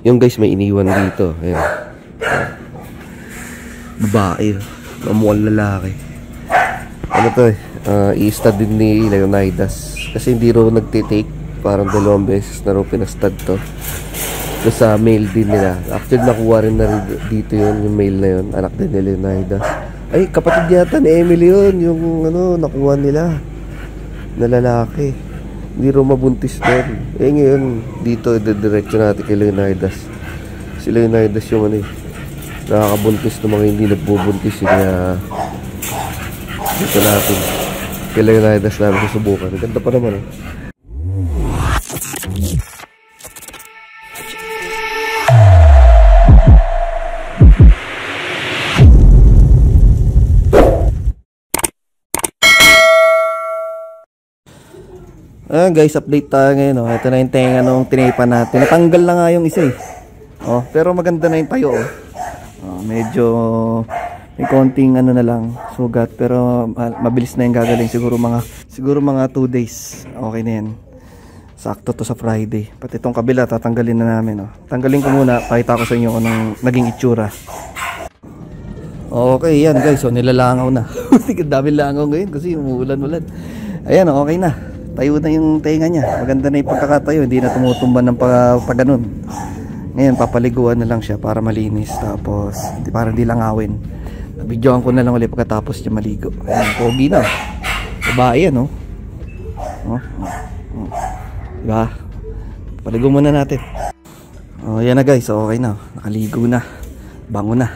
Yung guys may iniwan dito. Ayan. Babae. Mamukhang lalaki. Ano to eh? I-stud din ni Leonidas. Kasi hindi raw nagtitake. Parang 2 beses na raw pinastad to. So sa mail din nila. Actually nakuha rin na rin dito yun. Yung mail na yun. Anak din ni Leonidas. Ay kapatid yata ni Emily yun. Yung ano nakuha nila na lalaki. Hindi raw mabuntis din. Eh ngayon dito diretso natin kay Leonidas. Si Leonidas yung ano eh, nakakabuntis ng mga hindi nagbubuntis eh. Kaya dito natin kay Leonidas namin susubukan. Ganda pa naman eh. Guys, update tayo ngayon. Oh. Ito na yung tenga nung tinaypan natin. Natanggal na nga yung isa eh. Oh, pero maganda na yung tayo. Oh. Medyo may konting ano na lang sugat, pero mabilis na yung gagaling. Siguro mga 2 days. Okay na yan. Sakto to sa Friday. Pati itong kabila tatanggalin na namin. Oh. Tanggalin ko muna. Pakita ko sa inyo kung anong naging itsura. Okay yan guys. So nilalangaw na. Daming langaw ngayon kasi umuulan-ulan. Ayan, okay na. Tayo na yung tenga niya. Maganda na yung pagkakatayo. Hindi na tumutumba ng pag ganun. Ngayon papaliguan na lang siya para malinis. Tapos para hindi langawin. Videoan ko na lang ulit pagkatapos niya maligo. Ayan, pogi na. Babae yan, no? Diba? Paligo muna natin. Oh, yan na guys. Okay na. Nakaligo na. Bango na.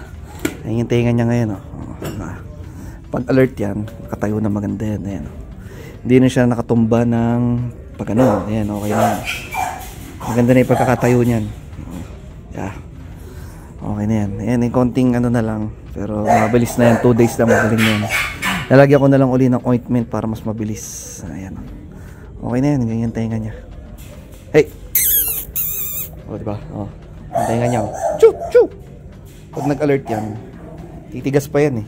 Ayan yung tenga niya ngayon, no? Diba? Pag alert yan, nakatayo na maganda yan. Ayan, no? Hindi na siya nakatumba ng pag ano. Ayan, okay na. Maganda na yung pagkakatayo niyan. Yeah. Okay na yan. Ayan, yung konting ano na lang. Pero mabilis na yan. 2 days lang magaling na yan. Lalagyan ko na lang uli ng ointment para mas mabilis. Ayan. Okay na yan. Ganyan tenga niya. Hey! O, diba? O. Yung tenga niya. Choo! Choo! Pag nag-alert yan, titigas pa yan eh.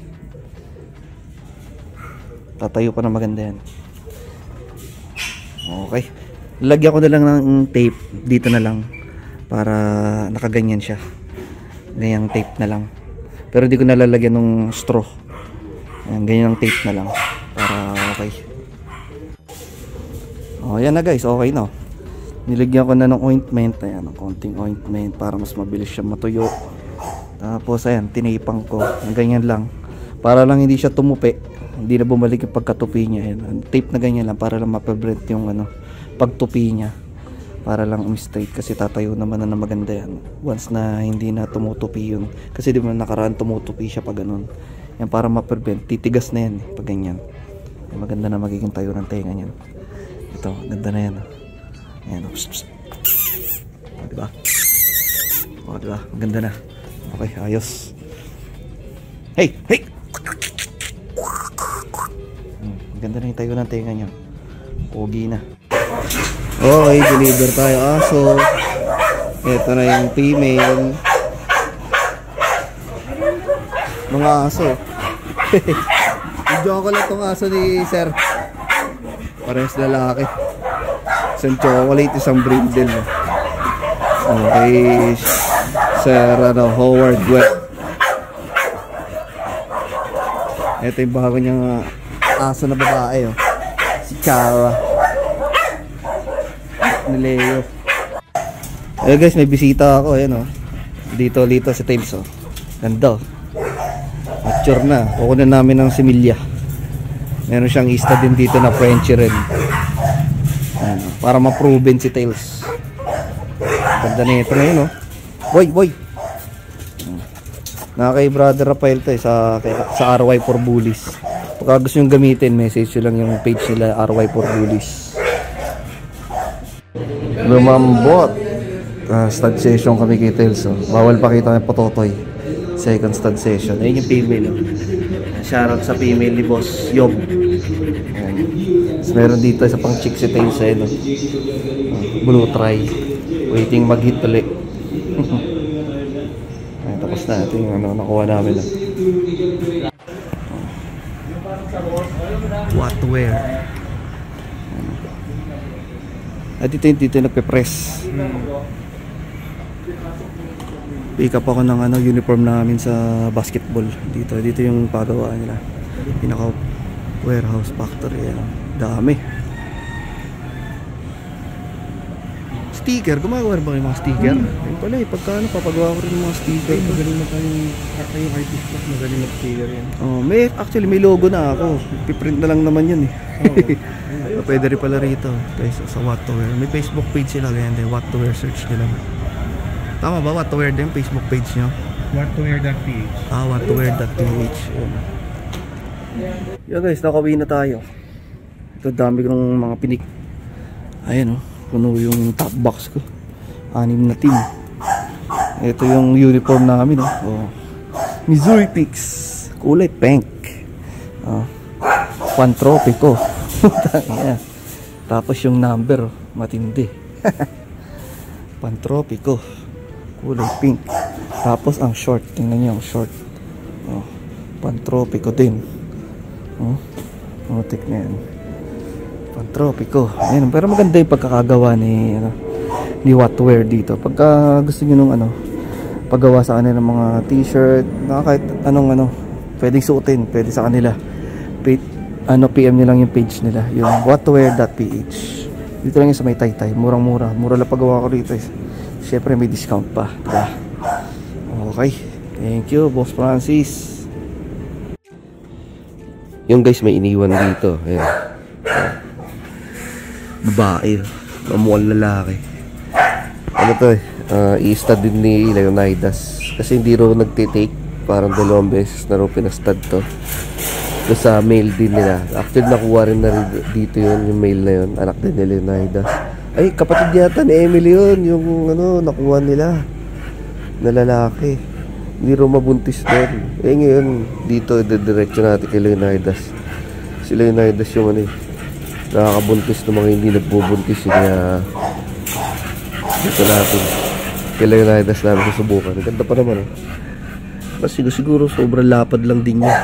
Tatayo pa na maganda yan. Okay. Lagyan ko na lang ng tape dito na lang para nakaganyan siya. Ganyang tape na lang. Pero hindi ko nalalagyan ng straw. Ayan, ganyang tape na lang para okay. Oh, yan na guys, okay na. Nilagyan ko na ng ointment. Ayan, ng konting ointment para mas mabilis siya matuyo. Tapos ayan, tinipang ko. Ganyan lang. Para lang hindi siya tumupi. Hindi na bumalik yung pagkatupi niya. Ayan. Tape na ganyan lang para lang mapabrent yung ano, pagtupi niya. Para lang straight kasi tatayo naman na maganda yan. Once na hindi na tumutupi yun. Kasi di ba nakaraan tumutupi siya pag ganun. Yan para mapabrent. Titigas na yan pag ganyan. Maganda na magiging tayo ng tenga niyan. Ito, ganda na yan. Ayan. O, diba? O, diba? Maganda na. Okay, ayos. Hey! Hey! Ganda na yung tayo ng tenga niya. Pogi na. Okay, deliver tayo aso. Ito na yung female. Mga aso. Video ko lang itong aso ni sir. Parehas lalaki. Isang chocolate, isang brindle. Okay, sir Howard Webb. Ito yung bago niyang aso na babae, oh. Si Chara ni Leo. Ayun guys, may bisita ako. Ayan, oh. Dito sa Tails, oh. Ganda, oh. Mature na. Kukunin namin ng similya. Meron siyang ista din dito na Frenchie red. Ayan, oh. Para ma-proven si Tails. Ganda na ito ngayon, oh. Boy! Na kay Brother Rafael to, sa RY4 Bullies. Pagka gusto nyo gamitin, message nyo lang yung page nila, RY4 Bullies. Lumambot. Stud session kami kay Tails, oh. Bawal pakita ng pototoy. Second stud session. Ayun yung female, oh. Shoutout sa female ni Boss Yob. So, meron dito isa pang chick si Tails, oh. Blue try. Waiting mag-hit ulit. Tapos na ito yung ano, nakuha namin, oh. What to wear. At dito nagpe-press. Pick up ako ng uniform namin sa basketball. Dito yung pagawaan nila. Pinaka warehouse factory. Dami. Sticker, gumagawa rin ba kayo mga sticker? Ayun pala pagka papagawa ko rin mga sticker. Magaling na tayong artist na, magaling mag-sticker yan. Actually may logo na ako. Piprint na lang naman yun eh. So, pwede rin pala rito guys, sa What to Wear. May Facebook page sila, ganyan din. What to Wear, search nila. Tama ba? What to Wear din, Facebook page nyo? Whattowear.ph. Whattowear.ph. Yan guys, nakauwi na tayo. Ito dami kong mga pinik. Ayan puno yung top box ko. 6 na team. Ito yung uniform namin Missouri Picks. Kulay pink. Pantropico. Tapos yung number matindi. Pantropico. Kulay pink. Tapos ang short, tingnan niyo ang short. Pantropico din. Mutik na yan. Pantropico. Ayan, pero maganda yung pagkakagawa ni What to Wear dito. Pagka gusto niyo nung paggawa sa kanila ng mga t-shirt, kahit anong pwedeng suotin, pwede sa kanila. PM nyo lang yung page nila, yung whattowear.ph. Dito lang yung sa may Taytay, murang-mura. Mura lang paggawa ko dito. Siyempre may discount pa, diba? Okay, thank you Boss Francis. Yung guys may iniwan dito. Ayan. Babae, mamukhang lalaki. Ano to i-stud din ni Leonidas. Kasi hindi raw nagtitake. Parang 2 beses na raw pinastad to. So sa mail din nila. Actually nakuha rin na rin dito yun. Yung mail na yun. Anak din ni Leonidas. Ay kapatid yata ni Emily yun. Yung nakuha nila na lalaki. Hindi raw mabuntis doon. Ngayon dito diretso natin kay Leonidas. Si Leonidas yung nakakabuntis ng mga hindi nagbubuntis. Kaya dito natin kay Leonidas namin susubukan. Ganda pa naman Kasi siguro sobrang lapad lang din niya.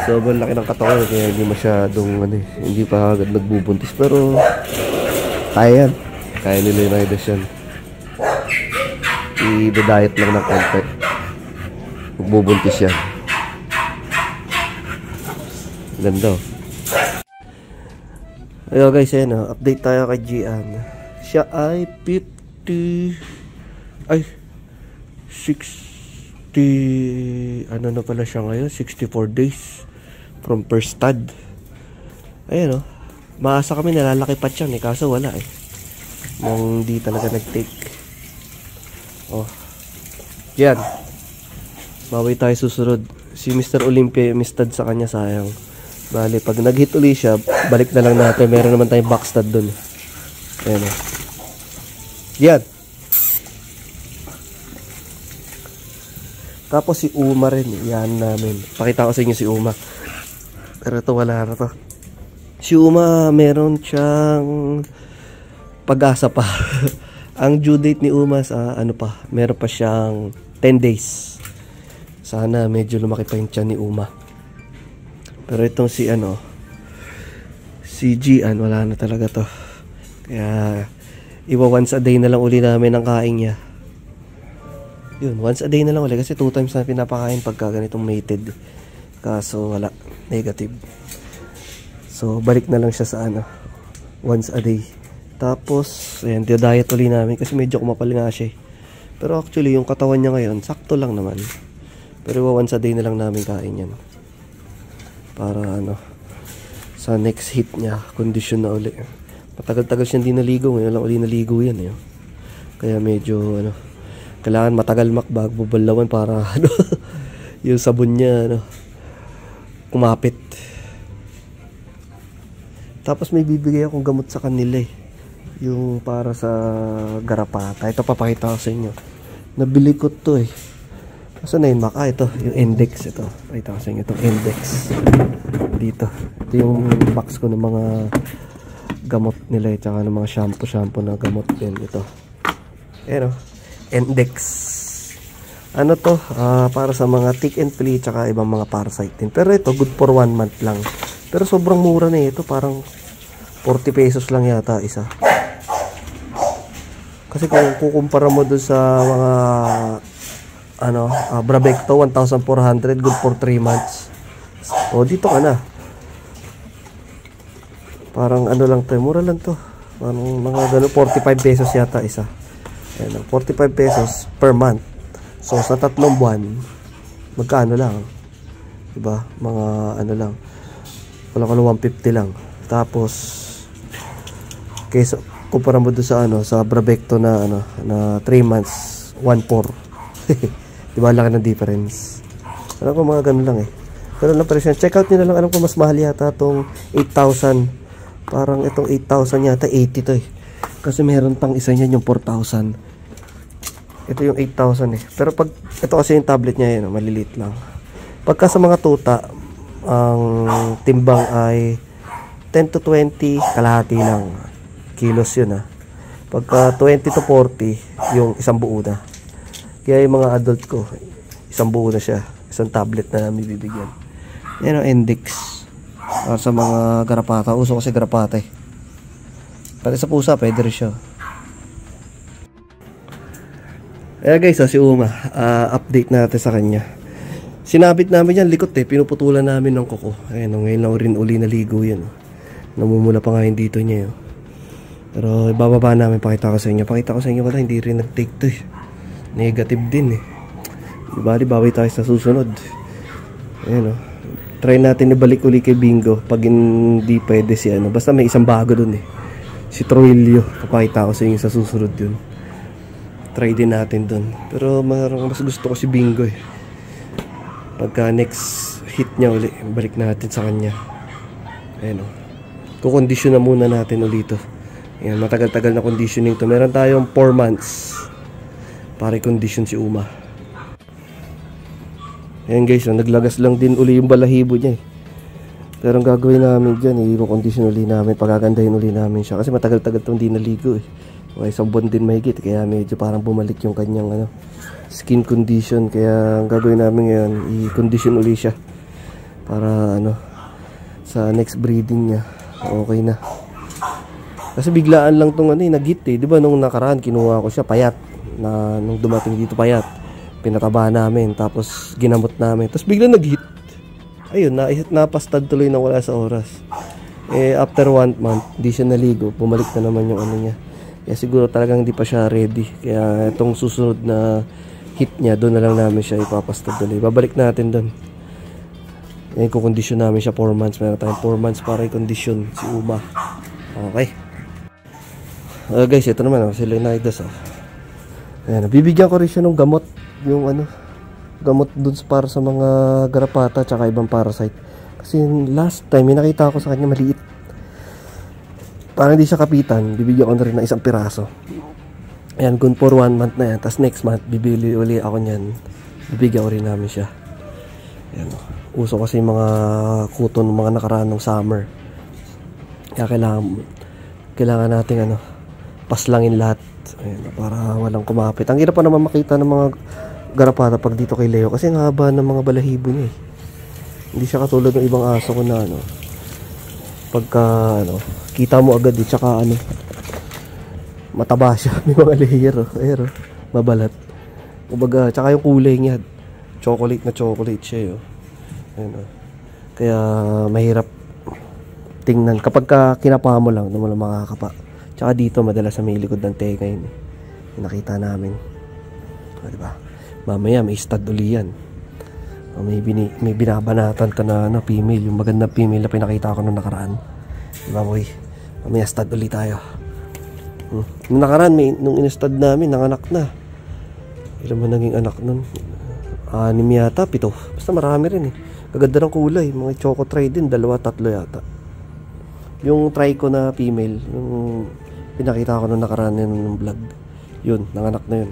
Sobrang laki ng katawan kaya hindi masyadong hindi pa agad nagbubuntis. Pero kaya yan. Kaya ni Leonidas yan. I-diet lang ng konti. Magbubuntis yan. Ganda Ayo guys, update tayo kay Gian. Siya ay 60 na pala siya ngayon, 64 days from first stud. Ayan maasa kami nalalaki pa siya kaso wala nung di talaga nag-take. Yan, bawi tayo susunod. Si Mr. Olympia yung stud sa kanya, sayang. Bali, pag nag-hit uli siya, balik na lang natin. Meron naman tayong back stud dun. Ayan Yan. Tapos si Uma rin. Yan namin. Pakita ko sa inyo si Uma. Pero ito wala na to. Si Uma, meron siyang pag-asa pa. Ang due date ni Uma sa meron pa siyang 10 days. Sana medyo lumaki pa yung tiyan ni Uma. Pero itong si Gian, wala na talaga to. Kaya once a day na lang uli namin ang kain niya. Yun, once a day na lang uli kasi 2 times na pinapakain pagka ganitong mated. Kaso wala, negative. So balik na lang siya sa once a day. Tapos ayan, diet uli namin kasi medyo kumapal nga siya. Pero actually yung katawan niya ngayon sakto lang naman. Pero once a day na lang namin kain yan. Para sa next hit niya, condition na uli. Matagal-tagal siyang di naligo. Ngayon lang uli naligo yan Kaya medyo kailangan matagal makbag, bubalawan para yung sabon niya kumapit. Tapos may bibigay akong gamot sa kanila yung para sa garapata. Ito papakita ko sa inyo. Nabili ko to Saan na yung maka? Ito, yung index. Ito, pakita ko sa inyo itong index. Dito. Ito yung box ko ng mga gamot nila. Tsaka ng mga shampoo na gamot din. Ito. Ayan index. Ano to? Para sa mga tick and flea tsaka ibang mga parasite din. Pero ito, good for 1 month lang. Pero sobrang mura na ito. Parang 40 pesos lang yata isa. Kasi kung kukumpara mo doon sa mga Bravecto 1,400, good for 3 months. O dito ka na. Parang ano lang to, mura lang to. Parang mga gano'n, 45 pesos yata isa. Ayan, 45 pesos per month. So sa 3 buwan, magkano lang? Diba? Mga ano lang. Wala 150 lang. Tapos kaysa kumpara mo doon sa sa Bravecto na na 3 months, 1,400. Diba, laki ng difference. Alam ko mga ganun lang eh. Pero lang presyo. Check out nyo na lang. Alam ko mas mahal yata itong 8,000. Parang itong 8,000 yata 80 to eh. Kasi meron pang isa niyan yung 4,000. Ito yung 8,000 eh. Pero pag ito kasi yung tablet niya yun, maliliit lang. Pagka sa mga tuta, ang timbang ay 10 to 20 kalahati lang. Kilos yun ah. Pagka 20 to 40, yung isang buo na. Kaya yung mga adult ko, isang buo na siya. Isang tablet na namin bibigyan. Yan ang index. Para sa mga garapata. Uso kasi garapata eh. Pati sa pusa, pwede rin siya. Ayan guys, si Uma. Update natin sa kanya. Sinabit namin yan, likot eh. Pinuputulan namin ng kuko. Ayan, ngayon lang rin uli naligo yan. Namumula pa nga yung dito niya. Pero ibababa namin, pakita ko sa inyo. Pakita ko sa inyo wala, hindi rin nag-take to eh. Negative din eh. Bali, bawi tayo sa susunod. Ayan o. Try natin ibalik uli kay Bingo. Pag hindi pwede si basta may isang bago dun eh. Si Troilio. Papakita ko sa inyo sa susunod yun. Try din natin dun. Pero mas gusto ko si Bingo eh. Pagka next hit niya uli, balik natin sa kanya. Ayan o. Kukondisyon na muna natin ulit to. Ayan, matagal-tagal na conditioning to. Meron tayong 4 months para i-condition si Uma. Ayan guys, naglagas lang din uli yung balahibo niya eh. Pero ang gagawin namin dyan, i-condition uli namin, pagagandahin uli namin siya. Kasi matagal-tagal itong di naligo eh. Okay, isang buwan din mahigit, kaya medyo parang bumalik yung kanyang skin condition. Kaya ang gagawin namin ngayon, i-condition uli siya. Para sa next breeding niya, okay na. Kasi biglaan lang itong nag-hit eh. Diba nung nakaraan, kinuha ko siya, payat. Nung dumating dito payat, pinataba namin, tapos ginamot namin, tapos bigla nag-hit. Ayun, napastad tuloy na wala sa oras. After 1 month, hindi siya naligo, bumalik na naman yung niya. Kaya siguro talagang hindi pa siya ready. Kaya itong susunod na hit niya, doon na lang namin siya ipapastad tuloy. Babalik natin doon. Kukondisyon namin siya 4 months. Meron tayong 4 months para i-kondisyon si Uma. Okay. Guys, ito naman si Leonidas. Ayan, bibigyan ko rin siya ng gamot. Yung gamot dun para sa mga garapata tsaka ibang parasite. Kasi last time, may nakita ko sa kanya maliit. Parang hindi siya kapitan. Bibigyan ko na rin ng isang piraso. Ayan, good for 1 month na yan. Tapos next month, bibili uli ako niyan. Bibigyan ko rin namin siya. Ayan, uso kasi yung mga kuton ng mga nakaraan ng summer. Kaya kailangan natin paslangin lahat. Ayan, para walang kumapit. Ang hirap pa naman makita ng mga garapata pag dito kay Leo kasi ang haba ng mga balahibo niya eh. Hindi siya katulad ng ibang aso ko na pagka kita mo agad eh, tsaka mataba siya, may mga layer mabalat. Kumbaga, tsaka yung kulay niya chocolate na chocolate siya Ayan, kaya mahirap tingnan kapag kinapa mo lang, naman makakapa. Tsaka dito madalas sa may likod ng tenga yun eh. Nakita namin. Diba? Mamaya may stud uli yan. May binabanatan ka na female. Yung magandang female na pinakita ko nung nakaraan. Diba boy? Mamaya stud uli tayo. Nung nakaraan, nung in-stud namin, nanganak na. Ilan mo naging anak nun? 6 yata, 7. Basta marami rin eh. Kaganda ng kulay. Mga choco try din, 2, 3 yata. Yung try ko na female, yung pinakita ko nung nakaraan nung vlog, yun, nanganak na yun.